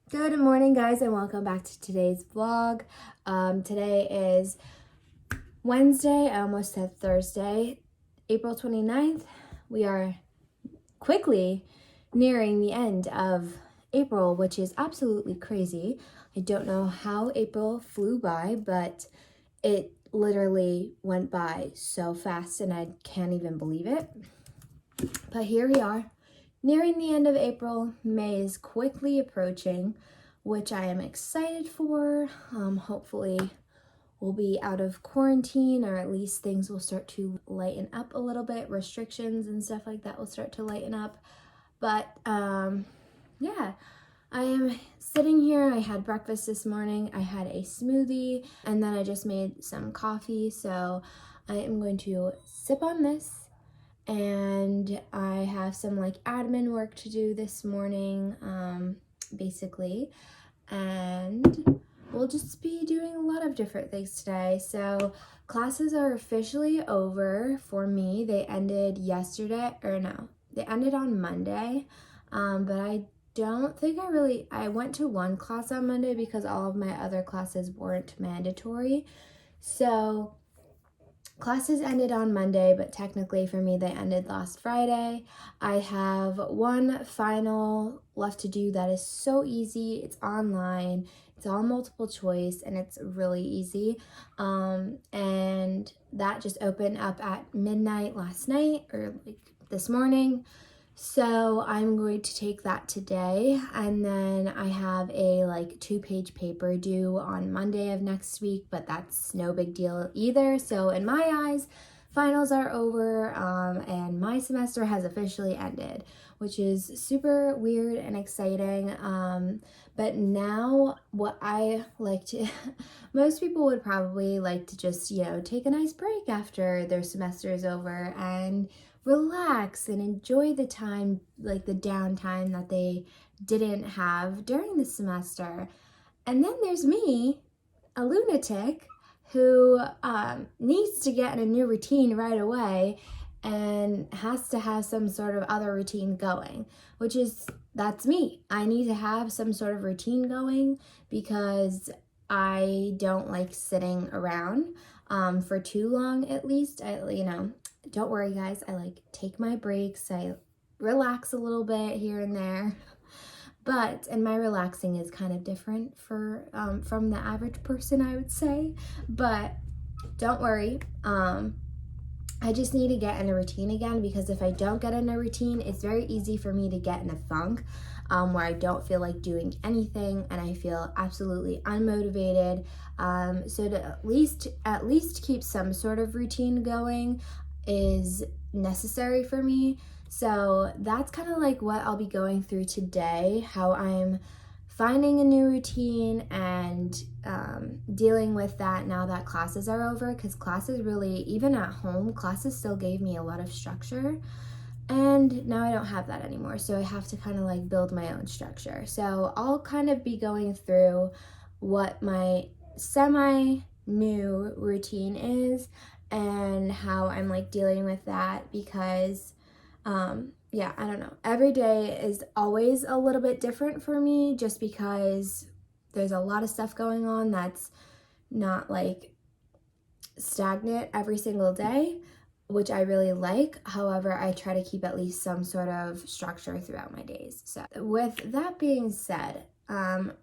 Good morning, guys, and welcome back to today's vlog. Today is Wednesday. I almost said Thursday, April 29th. We are quickly nearing the end of April, which is absolutely crazy. I don't know how April flew by, but it literally went by so fast and I can't even believe it. But here we are, nearing the end of April. May is quickly approaching, which I am excited for. Hopefully we'll be out of quarantine, or at least things will start to lighten up a little bit. Restrictions and stuff like that will start to lighten up. But yeah, I am sitting here. I had breakfast this morning. I had a smoothie and then I just made some coffee. So I am going to sip on this. And I have some like admin work to do this morning, basically, and we'll just be doing a lot of different things today. So classes are officially over for me. They ended yesterday, or no, they ended on Monday, but I don't think I went to one class on Monday because all of my other classes weren't mandatory. So classes ended on Monday, but technically for me, they ended last Friday. I have one final left to do that is so easy. It's online, it's all multiple choice, and it's really easy. And that just opened up at midnight last night, or like this morning. So I'm going to take that today, and then I have a like 2-page paper due on Monday of next week, but that's no big deal either. So in my eyes, finals are over, and my semester has officially ended, which is super weird and exciting. But now what I like to, most people would probably like to just, take a nice break after their semester is over and relax and enjoy the time, like the downtime that they didn't have during the semester. And then there's me, a lunatic, who needs to get in a new routine right away and has to have some sort of other routine going, that's me. I need to have some sort of routine going because I don't like sitting around for too long, at least. Don't worry, guys. I like take my breaks. I relax a little bit here and there. And my relaxing is kind of different from the average person, I would say. But don't worry. I just need to get in a routine again, because if I don't get in a routine, it's very easy for me to get in a funk where I don't feel like doing anything and I feel absolutely unmotivated. So to at least keep some sort of routine going is necessary for me. So that's kind of like what I'll be going through today, how I'm finding a new routine and dealing with that now that classes are over, because classes really, even at home, classes still gave me a lot of structure. And now I don't have that anymore, so I have to kind of like build my own structure. So I'll kind of be going through what my semi-new routine is and how I'm like dealing with that, because yeah, I don't know. Every day is always a little bit different for me, just because there's a lot of stuff going on that's not like stagnant every single day, which I really like. However, I try to keep at least some sort of structure throughout my days. So with that being said,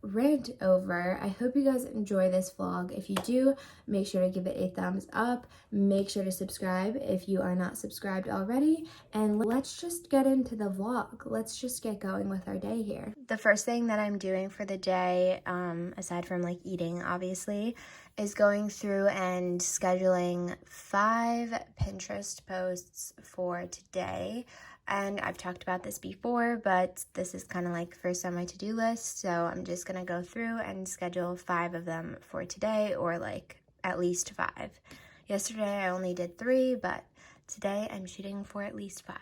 rant over. I hope you guys enjoy this vlog. If you do, make sure to give it a thumbs up. Make sure to subscribe if you are not subscribed already. And let's just get into the vlog. Let's just get going with our day here. The first thing that I'm doing for the day, aside from like eating, obviously, is going through and scheduling 5 Pinterest posts for today. And I've talked about this before, but this is kind of like first on my to-do list. So I'm just going to go through and schedule 5 of them for today, or like at least 5. Yesterday I only did 3, but today I'm shooting for at least 5.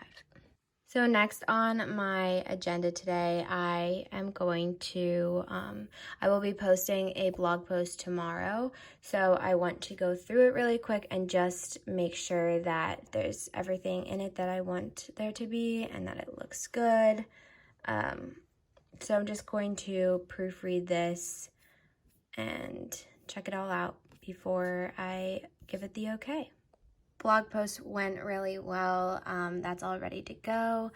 So next on my agenda today, I am going to, I will be posting a blog post tomorrow. So I want to go through it really quick and just make sure that there's everything in it that I want there to be and that it looks good. So I'm just going to proofread this and check it all out before I give it the okay. Blog post went really well. That's all ready to go.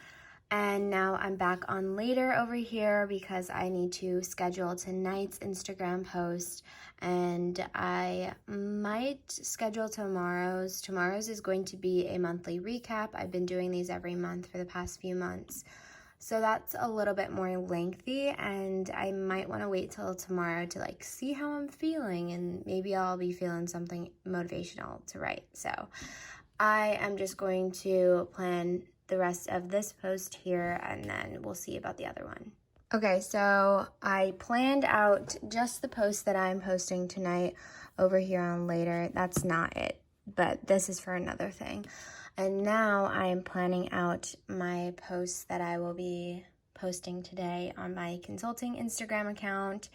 And now I'm back on later over here because I need to schedule tonight's Instagram post, and I might schedule tomorrow's. Tomorrow's is going to be a monthly recap. I've been doing these every month for the past few months. So that's a little bit more lengthy, and I might want to wait till tomorrow to like see how I'm feeling, and maybe I'll be feeling something motivational to write. So I am just going to plan the rest of this post here, and then we'll see about the other one. Okay, so I planned out just the post that I'm posting tonight over here on later. That's not it, but this is for another thing. And now I am planning out my posts that I will be posting today on my consulting Instagram account,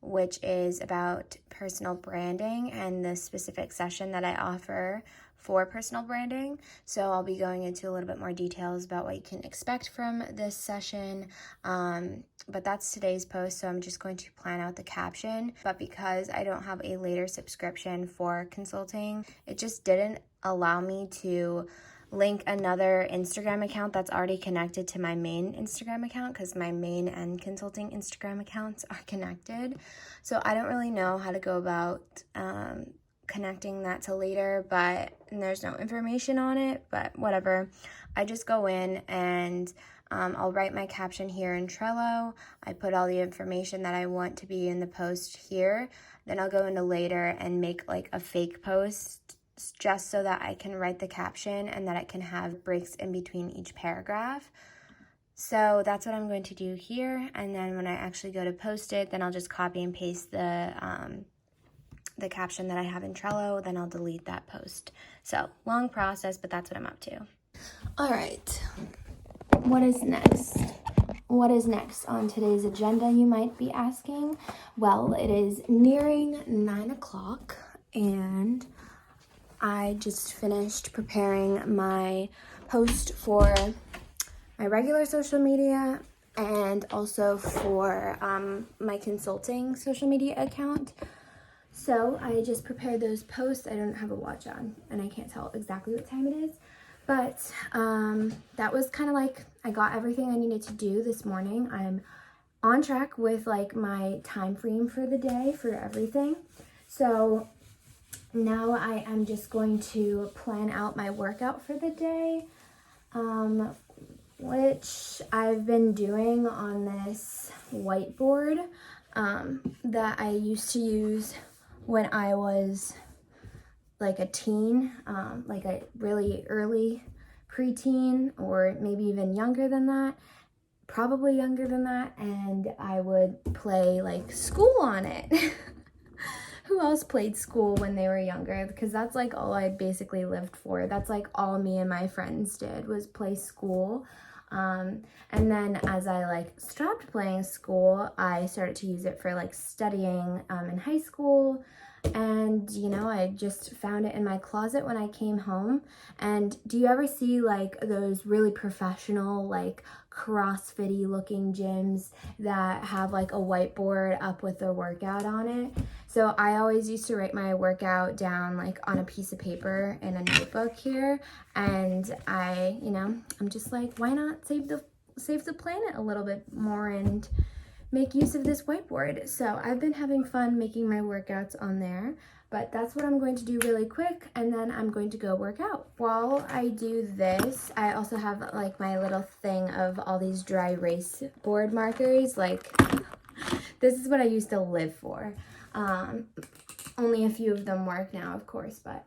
which is about personal branding and the specific session that I offer for personal branding. So I'll be going into a little bit more details about what you can expect from this session. But that's today's post, so I'm just going to plan out the caption. But because I don't have a later subscription for consulting, it just didn't allow me to link another Instagram account that's already connected to my main Instagram account, because my main and consulting Instagram accounts are connected. So I don't really know how to go about connecting that to later, and there's no information on it, but whatever. I just go in and I'll write my caption here in Trello. I put all the information that I want to be in the post here. Then I'll go into later and make like a fake post just so that I can write the caption and that it can have breaks in between each paragraph. So that's what I'm going to do here. And then when I actually go to post it, then I'll just copy and paste the caption that I have in Trello, then I'll delete that post. So long process, but that's what I'm up to. All right, what is next? What is next on today's agenda, you might be asking? Well, it is nearing 9 o'clock, and I just finished preparing my post for my regular social media and also for my consulting social media account. So I just prepared those posts. I don't have a watch on, and I can't tell exactly what time it is. But that was kind of like, I got everything I needed to do this morning. I'm on track with like my time frame for the day for everything. So now I am just going to plan out my workout for the day, which I've been doing on this whiteboard that I used to use when I was like a teen, like a really early preteen, or maybe even younger than that, probably younger than that, and I would play like school on it. Who else played school when they were younger? Because that's like all I basically lived for. That's like all me and my friends did, was play school. And then as I like stopped playing school, I started to use it for like studying in high school. And you know, I just found it in my closet when I came home. And do you ever see like those really professional, like CrossFit-y looking gyms that have like a whiteboard up with their workout on it? So I always used to write my workout down like on a piece of paper in a notebook here, and I'm just like, why not save the planet a little bit more and make use of this whiteboard? So I've been having fun making my workouts on there, but that's what I'm going to do really quick, and then I'm going to go work out. While I do this, I also have like my little thing of all these dry erase board markers. Like, this is what I used to live for. Only a few of them work now, of course, but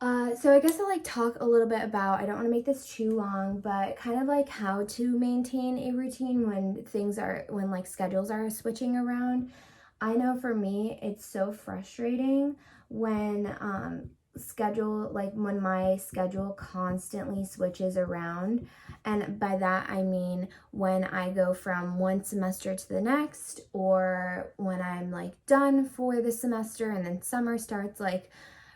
so I guess I'll like talk a little bit about, I don't want to make this too long, but kind of like how to maintain a routine when like schedules are switching around. I know for me, it's so frustrating when when my schedule constantly switches around. And by that, I mean when I go from one semester to the next, or when I'm like done for the semester and then summer starts. Like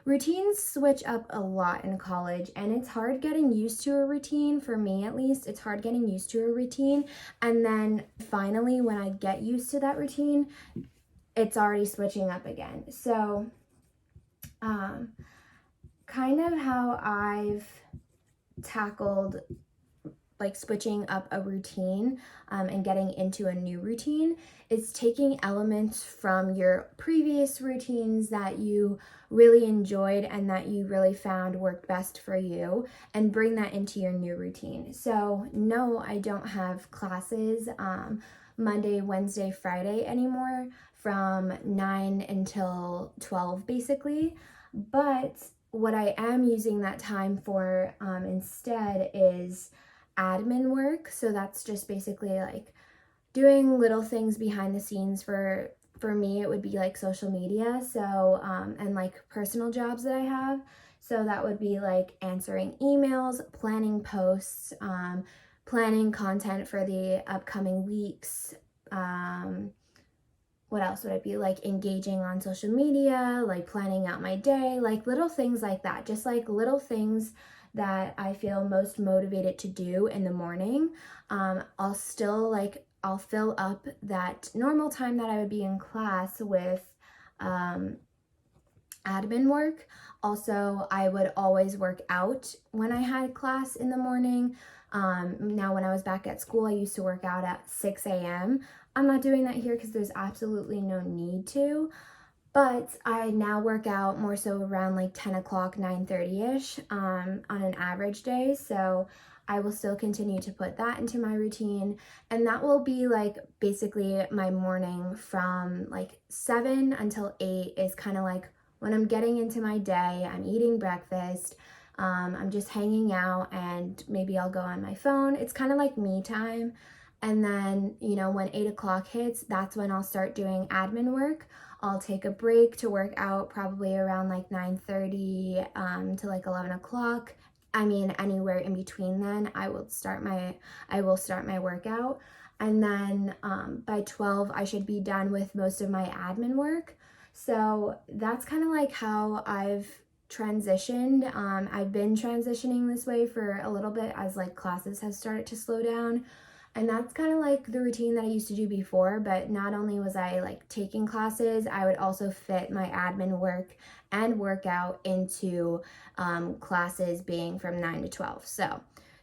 routines switch up a lot in college, and it's hard getting used to a routine. For me at least, it's hard getting used to a routine, and then finally when I get used to that routine, it's already switching up again. So kind of how I've tackled like switching up a routine and getting into a new routine is taking elements from your previous routines that you really enjoyed and that you really found worked best for you and bring that into your new routine. So no, I don't have classes Monday, Wednesday, Friday anymore from 9 until 12 basically, but what I am using that time for instead is admin work. So that's just basically like doing little things behind the scenes. For me, it would be like social media, so and like personal jobs that I have. So that would be like answering emails, planning posts, planning content for the upcoming weeks. What else would it be? Like engaging on social media, like planning out my day, like little things like that. Just like little things that I feel most motivated to do in the morning. I'll fill up that normal time that I would be in class with admin work. Also, I would always work out when I had class in the morning. Now when I was back at school, I used to work out at 6 a.m. I'm not doing that here because there's absolutely no need to, but I now work out more so around like 10 o'clock, 9:30ish on an average day. So I will still continue to put that into my routine, and that will be like basically my morning from like 7 until 8 is kind of like when I'm getting into my day. I'm eating breakfast, I'm just hanging out, and maybe I'll go on my phone. It's kind of like me time. And then, you know, when 8 o'clock hits, that's when I'll start doing admin work. I'll take a break to work out probably around like 9:30 to like 11 o'clock. I mean, anywhere in between then, I will start my workout. And then by 12, I should be done with most of my admin work. So that's kind of like how I've transitioned. I've been transitioning this way for a little bit as like classes have started to slow down. And that's kind of like the routine that I used to do before, but not only was I like taking classes, I would also fit my admin work and workout into classes being from 9 to 12. So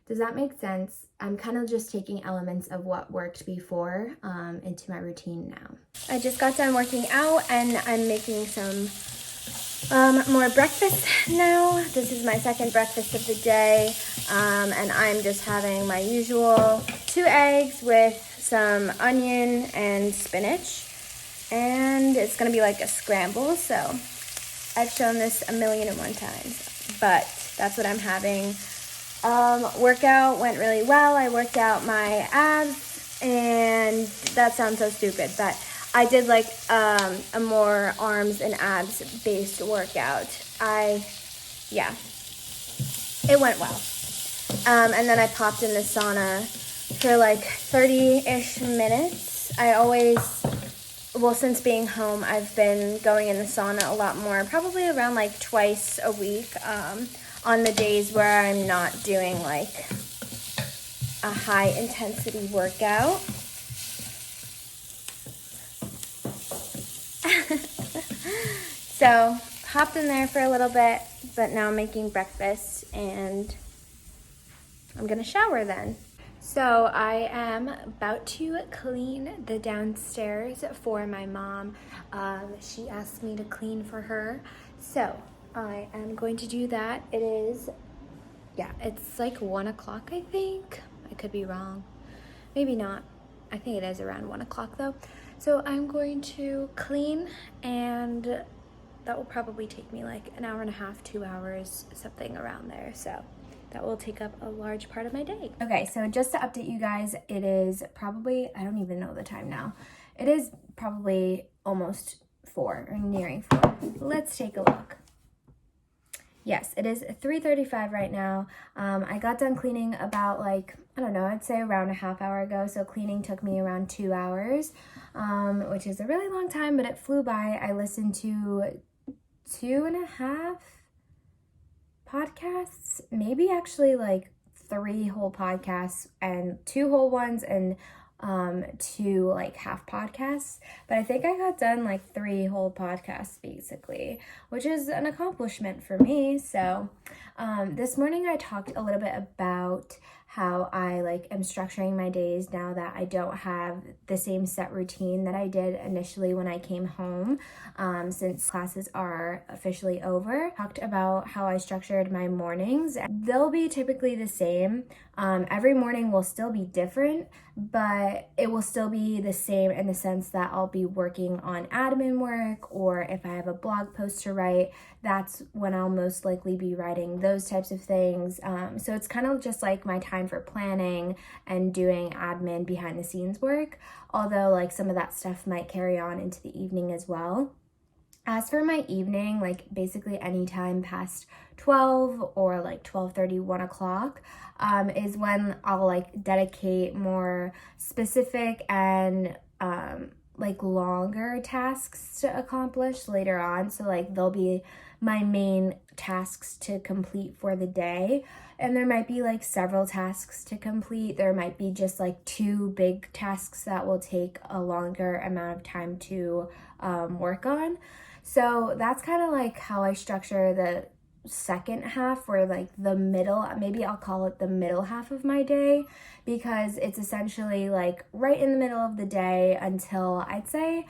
does that make sense? I'm kind of just taking elements of what worked before into my routine now. I just got done working out and I'm making some more breakfast now. This is my second breakfast of the day, and I'm just having my usual 2 eggs with some onion and spinach, and it's gonna be like a scramble. So I've shown this 1,000,001 times, but that's what I'm having. Workout went really well. I worked out my abs, and that sounds so stupid, but I did like a more arms and abs based workout. It went well. And then I popped in the sauna for like 30-ish minutes. Since being home, I've been going in the sauna a lot more, probably around like twice a week on the days where I'm not doing like a high intensity workout. So hopped in there for a little bit, but now I'm making breakfast and I'm gonna shower then. So I am about to clean the downstairs for my mom. She asked me to clean for her, so I am going to do that. It's like 1 o'clock, I think. I could be wrong, maybe not. I think it is around 1 o'clock though. So I'm going to clean, and that will probably take me like an hour and a half, 2 hours, something around there. So that will take up a large part of my day. Okay, so just to update you guys, it is probably, I don't even know the time now. It is probably almost 4 or nearing 4. Let's take a look. Yes, it is 3:35 right now. I got done cleaning about like, I don't know, I'd say around a half hour ago. So cleaning took me around 2 hours, which is a really long time, but it flew by. I listened to 2.5 podcasts, maybe actually like 3 whole podcasts and 2 whole ones and 2 like half podcasts. But I think I got done like 3 whole podcasts basically, which is an accomplishment for me. So this morning I talked a little bit about how I like am structuring my days now that I don't have the same set routine that I did initially when I came home, since classes are officially over. Talked about how I structured my mornings. They'll be typically the same. Every morning will still be different, but it will still be the same in the sense that I'll be working on admin work, or if I have a blog post to write, that's when I'll most likely be writing those types of things. So it's kind of just like my time for planning and doing admin behind the scenes work, although like some of that stuff might carry on into the evening as well. As for my evening, like basically any time past 12 or like 12:30, 1 o'clock is when I'll like dedicate more specific and like longer tasks to accomplish later on. So like they'll be my main tasks to complete for the day. And there might be like several tasks to complete. There might be just like 2 big tasks that will take a longer amount of time to work on. So that's kind of like how I structure the second half, or like the middle, maybe I'll call it the middle half of my day, because it's essentially like right in the middle of the day until I'd say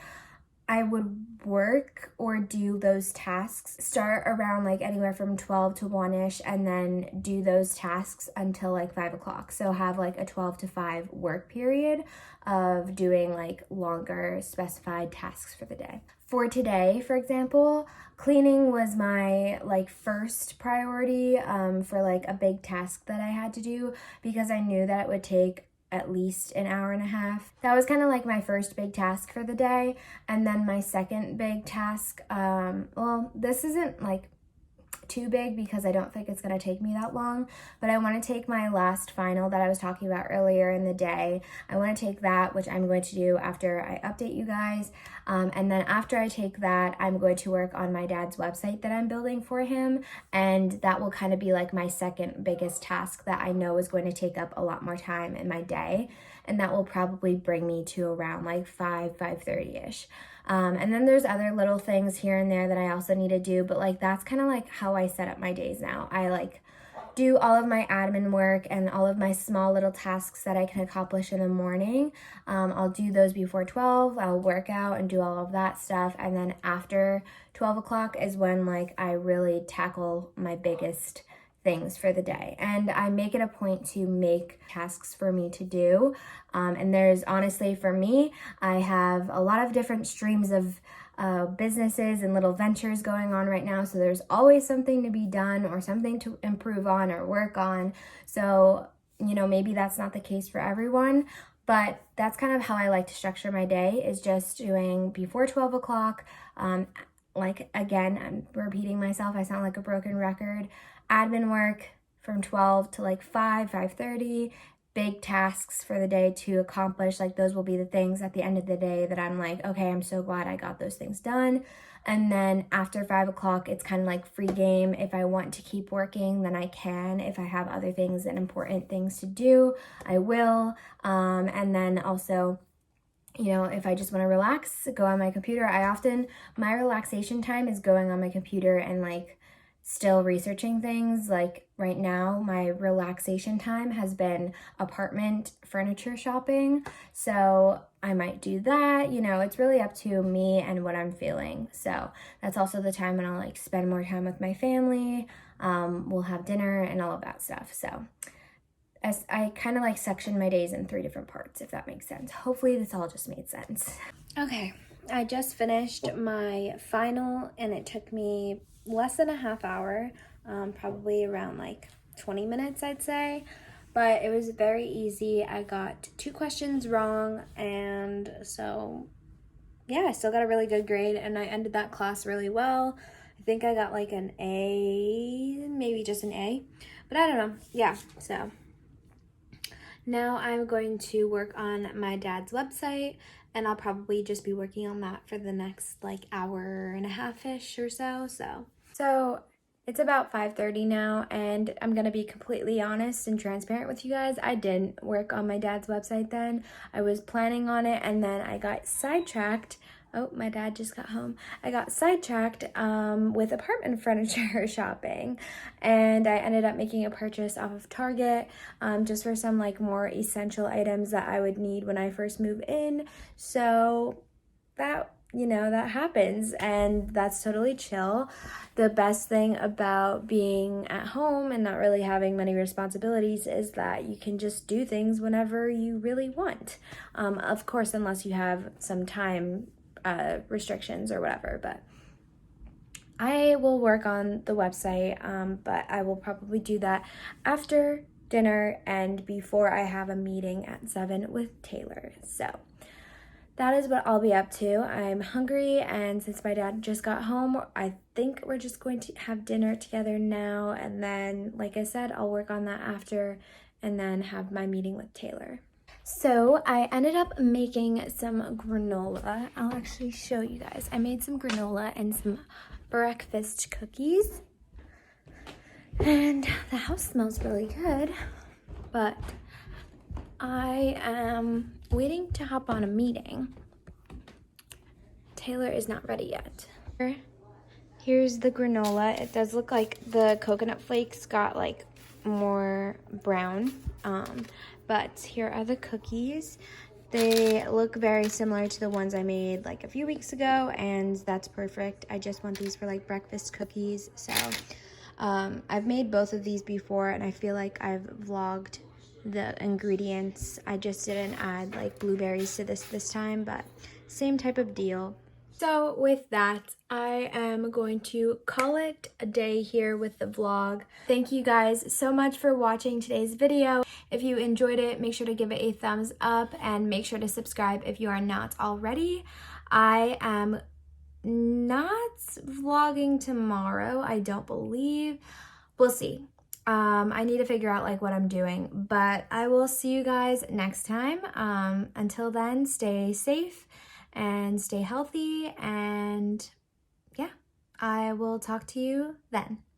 I would work or do those tasks, start around like anywhere from 12 to 1-ish, and then do those tasks until like 5 o'clock. So have like a 12 to 5 work period of doing like longer specified tasks for the day. For today, for example, cleaning was my like first priority for like a big task that I had to do, because I knew that it would take at least an hour and a half. That was kind of like my first big task for the day. And then my second big task, well, this isn't like too big because I don't think it's going to take me that long, but I want to take my last final that I was talking about earlier in the day. I want to take that, which I'm going to do after I update you guys. And then after I take that, I'm going to work on my dad's website that I'm building for him. And that will kind of be like my second biggest task that I know is going to take up a lot more time in my day. And that will probably bring me to around like 5:30-ish. And then there's other little things here and there that I also need to do, but like that's kind of like how I set up my days now. I like do all of my admin work and all of my small little tasks that I can accomplish in the morning. I'll do those before 12. I'll work out and do all of that stuff. And then after 12 o'clock is when like I really tackle my biggest things for the day. And I make it a point to make tasks for me to do. And there's honestly, for me, I have a lot of different streams of businesses and little ventures going on right now. So there's always something to be done or something to improve on or work on. So, you know, maybe that's not the case for everyone, but that's kind of how I like to structure my day, is just doing before 12 o'clock. Like, again, I'm repeating myself. I sound like a broken record. Admin work from 12 to like 5:30. Big tasks for the day to accomplish. Like those will be the things at the end of the day that I'm like, okay, I'm so glad I got those things done. And then after 5 o'clock, it's kind of like free game. If I want to keep working, then I can. If I have other things and important things to do, I will. And then also, you know, if I just want to relax, go on my computer. My relaxation time is going on my computer and like still researching things. Like right now, my relaxation time has been apartment furniture shopping. So I might do that. You know, it's really up to me and what I'm feeling. So that's also the time when I'll like spend more time with my family. We'll have dinner and all of that stuff. So as I kind of like section my days in 3 different parts, if that makes sense. Hopefully this all just made sense. Okay, I just finished my final and it took me less than a half hour, probably around like 20 minutes, I'd say. But it was very easy. I got 2 questions wrong, and so yeah, I still got a really good grade, and I ended that class really well. I think I got like an A, maybe just an A, but I don't know. Yeah, so Now I'm going to work on my dad's website, and I'll probably just be working on that for the next like hour and a half-ish or so. It's about 5:30 now, and I'm gonna be completely honest and transparent with you guys. I didn't work on my dad's website then. I was planning on it, and then I got sidetracked. Oh, my dad just got home. I got sidetracked with apartment furniture shopping, and I ended up making a purchase off of Target just for some like more essential items that I would need when I first move in. So that, that happens, and that's totally chill. The best thing about being at home and not really having many responsibilities is that you can just do things whenever you really want. Of course, unless you have some time restrictions or whatever, but I will work on the website, but I will probably do that after dinner and before I have a meeting at 7 with Taylor. So that is what I'll be up to. I'm hungry, and since my dad just got home, I think we're just going to have dinner together now, and then, like I said, I'll work on that after, and then have my meeting with Taylor. So I ended up making some granola. I'll actually show you guys. I made some granola and some breakfast cookies, and the house smells really good, but I am waiting to hop on a meeting. Taylor is not ready yet. Here's the granola. It does look like the coconut flakes got like more brown, but here are the cookies. They look very similar to the ones I made like a few weeks ago, and that's perfect. I just want these for like breakfast cookies. So I've made both of these before, and I feel like I've vlogged the ingredients. I just didn't add like blueberries to this time, but same type of deal. So with that, I am going to call it a day here with the vlog. Thank you guys so much for watching today's video. If you enjoyed it, make sure to give it a thumbs up and make sure to subscribe if you are not already. I am not vlogging tomorrow, I don't believe. We'll see. I need to figure out like what I'm doing, but I will see you guys next time. Until then, stay safe and stay healthy, and yeah, I will talk to you then.